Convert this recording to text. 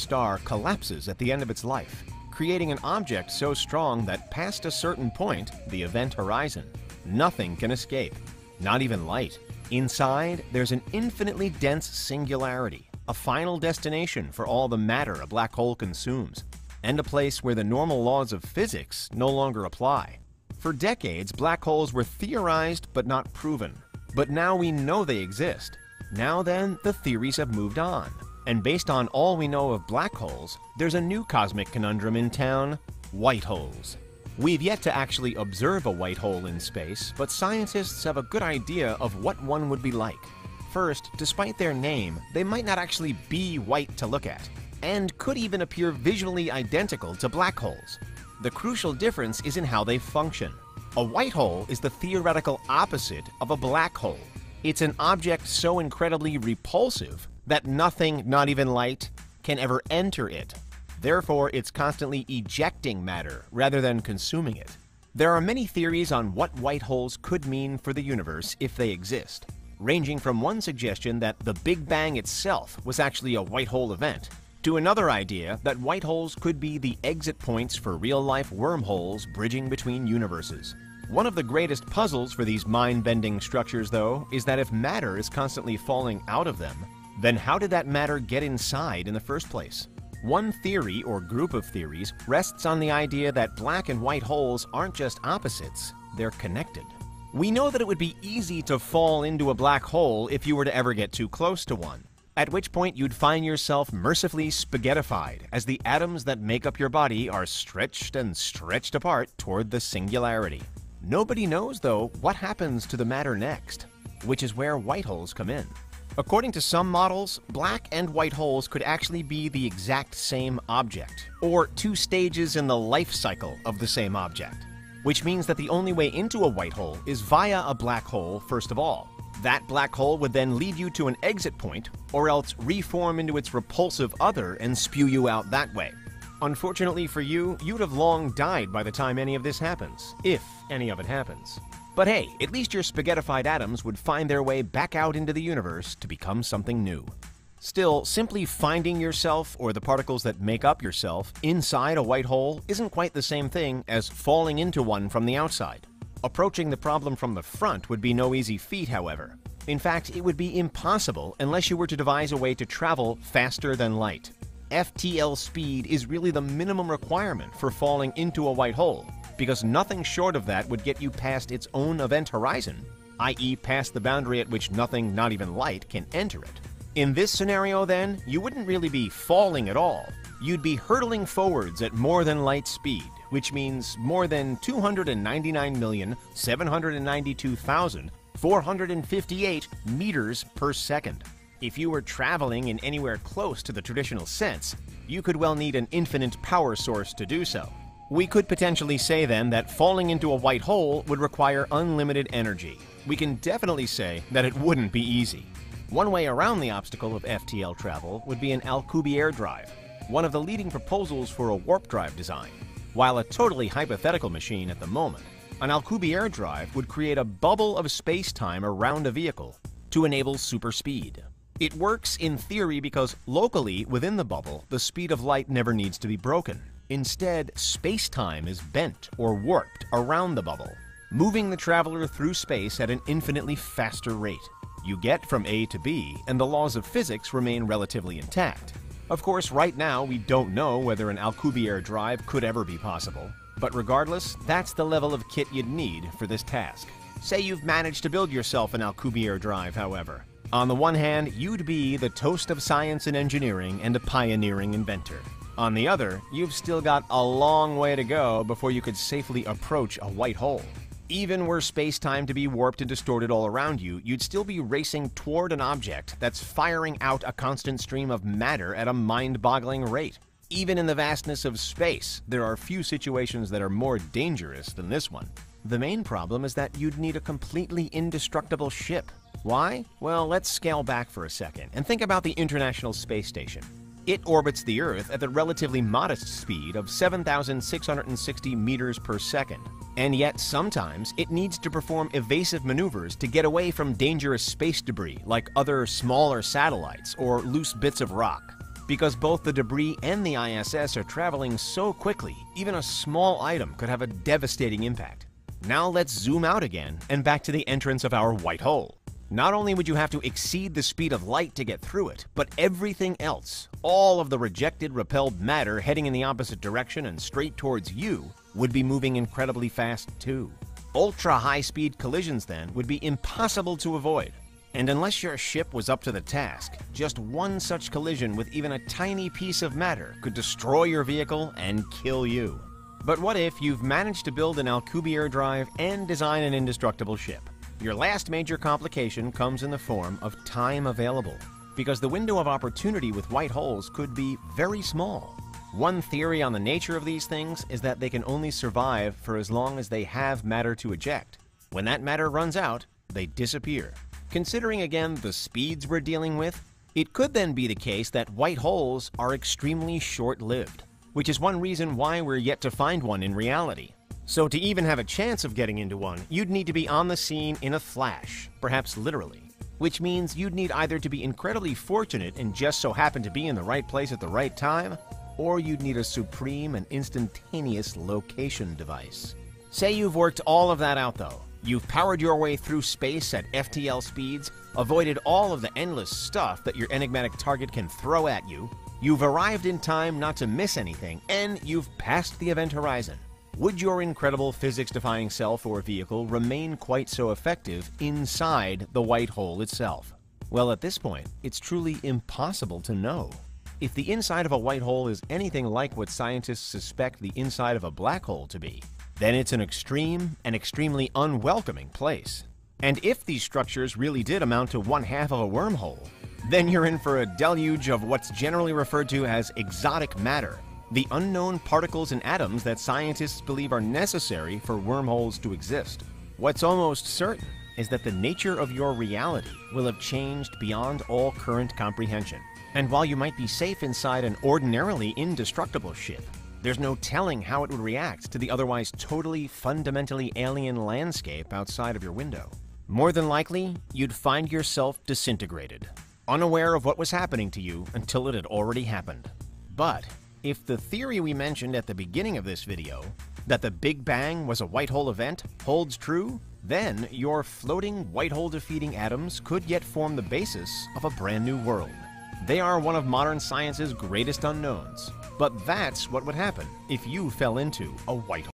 star collapses at the end of its life, creating an object so strong that past a certain point, the event horizon, nothing can escape, not even light. Inside, there's an infinitely dense singularity, a final destination for all the matter a black hole consumes, and a place where the normal laws of physics no longer apply. For decades, black holes were theorized but not proven. But now we know they exist. Now then, the theories have moved on. And based on all we know of black holes, there's a new cosmic conundrum in town: white holes. We've yet to actually observe a white hole in space, but scientists have a good idea of what one would be like. First, despite their name, they might not actually be white to look at, and could even appear visually identical to black holes. The crucial difference is in how they function. A white hole is the theoretical opposite of a black hole. It's an object so incredibly repulsive that nothing, not even light, can ever enter it. Therefore, it's constantly ejecting matter rather than consuming it. There are many theories on what white holes could mean for the universe if they exist, ranging from one suggestion that the Big Bang itself was actually a white hole event, to another idea that white holes could be the exit points for real-life wormholes bridging between universes. One of the greatest puzzles for these mind-bending structures, though, is that if matter is constantly falling out of them, then how did that matter get inside in the first place? One theory, or group of theories, rests on the idea that black and white holes aren't just opposites, they're connected. We know that it would be easy to fall into a black hole if you were to ever get too close to one, at which point you'd find yourself mercifully spaghettified as the atoms that make up your body are stretched and stretched apart toward the singularity. Nobody knows, though, what happens to the matter next, which is where white holes come in. According to some models, black and white holes could actually be the exact same object, or two stages in the life cycle of the same object, which means that the only way into a white hole is via a black hole first of all. That black hole would then lead you to an exit point, or else reform into its repulsive other and spew you out that way. Unfortunately for you, you'd have long died by the time any of this happens, if any of it happens. But hey, at least your spaghettified atoms would find their way back out into the universe to become something new. Still, simply finding yourself, or the particles that make up yourself, inside a white hole isn't quite the same thing as falling into one from the outside. Approaching the problem from the front would be no easy feat, however. In fact, it would be impossible unless you were to devise a way to travel faster than light. FTL speed is really the minimum requirement for falling into a white hole, because nothing short of that would get you past its own event horizon, i.e. past the boundary at which nothing, not even light, can enter it. In this scenario, then, you wouldn't really be falling at all. You'd be hurtling forwards at more than light speed, which means more than 299,792,458 meters per second. If you were traveling in anywhere close to the traditional sense, you could well need an infinite power source to do so. We could potentially say then that falling into a white hole would require unlimited energy. We can definitely say that it wouldn't be easy. One way around the obstacle of FTL travel would be an Alcubierre drive, one of the leading proposals for a warp drive design. While a totally hypothetical machine at the moment, an Alcubierre drive would create a bubble of space-time around a vehicle to enable superspeed. It works in theory because locally within the bubble, the speed of light never needs to be broken. Instead, space-time is bent or warped around the bubble, moving the traveler through space at an infinitely faster rate. You get from A to B, and the laws of physics remain relatively intact. Of course, right now we don't know whether an Alcubierre drive could ever be possible, but regardless, that's the level of kit you'd need for this task. Say you've managed to build yourself an Alcubierre drive, however. On the one hand, you'd be the toast of science and engineering and a pioneering inventor. On the other, you've still got a long way to go before you could safely approach a white hole. Even were space-time to be warped and distorted all around you, you'd still be racing toward an object that's firing out a constant stream of matter at a mind-boggling rate. Even in the vastness of space, there are few situations that are more dangerous than this one. The main problem is that you'd need a completely indestructible ship. Why? Well, let's scale back for a second and think about the International Space Station. It orbits the Earth at the relatively modest speed of 7,660 meters per second. And yet, sometimes, it needs to perform evasive maneuvers to get away from dangerous space debris like other smaller satellites or loose bits of rock. Because both the debris and the ISS are traveling so quickly, even a small item could have a devastating impact. Now let's zoom out again and back to the entrance of our white hole. Not only would you have to exceed the speed of light to get through it, but everything else, all of the rejected, repelled matter heading in the opposite direction and straight towards you, would be moving incredibly fast too. Ultra-high-speed collisions then would be impossible to avoid. And unless your ship was up to the task, just one such collision with even a tiny piece of matter could destroy your vehicle and kill you. But what if you've managed to build an Alcubierre drive and design an indestructible ship? Your last major complication comes in the form of time available, because the window of opportunity with white holes could be very small. One theory on the nature of these things is that they can only survive for as long as they have matter to eject. When that matter runs out, they disappear. Considering again the speeds we're dealing with, it could then be the case that white holes are extremely short-lived, which is one reason why we're yet to find one in reality. So to even have a chance of getting into one, you'd need to be on the scene in a flash, perhaps literally. Which means you'd need either to be incredibly fortunate and just so happen to be in the right place at the right time, or you'd need a supreme and instantaneous location device. Say you've worked all of that out though. You've powered your way through space at FTL speeds, avoided all of the endless stuff that your enigmatic target can throw at you, you've arrived in time not to miss anything, and you've passed the event horizon. Would your incredible physics-defying self or vehicle remain quite so effective inside the white hole itself? Well, at this point, it's truly impossible to know. If the inside of a white hole is anything like what scientists suspect the inside of a black hole to be, then it's an extreme and extremely unwelcoming place. And if these structures really did amount to one half of a wormhole, then you're in for a deluge of what's generally referred to as exotic matter, the unknown particles and atoms that scientists believe are necessary for wormholes to exist. What's almost certain is that the nature of your reality will have changed beyond all current comprehension. And while you might be safe inside an ordinarily indestructible ship, there's no telling how it would react to the otherwise totally fundamentally alien landscape outside of your window. More than likely, you'd find yourself disintegrated, unaware of what was happening to you until it had already happened. But if the theory we mentioned at the beginning of this video, that the Big Bang was a white hole event, holds true, then your floating white hole defeating atoms could yet form the basis of a brand new world. They are one of modern science's greatest unknowns, but that's what would happen if you fell into a white hole.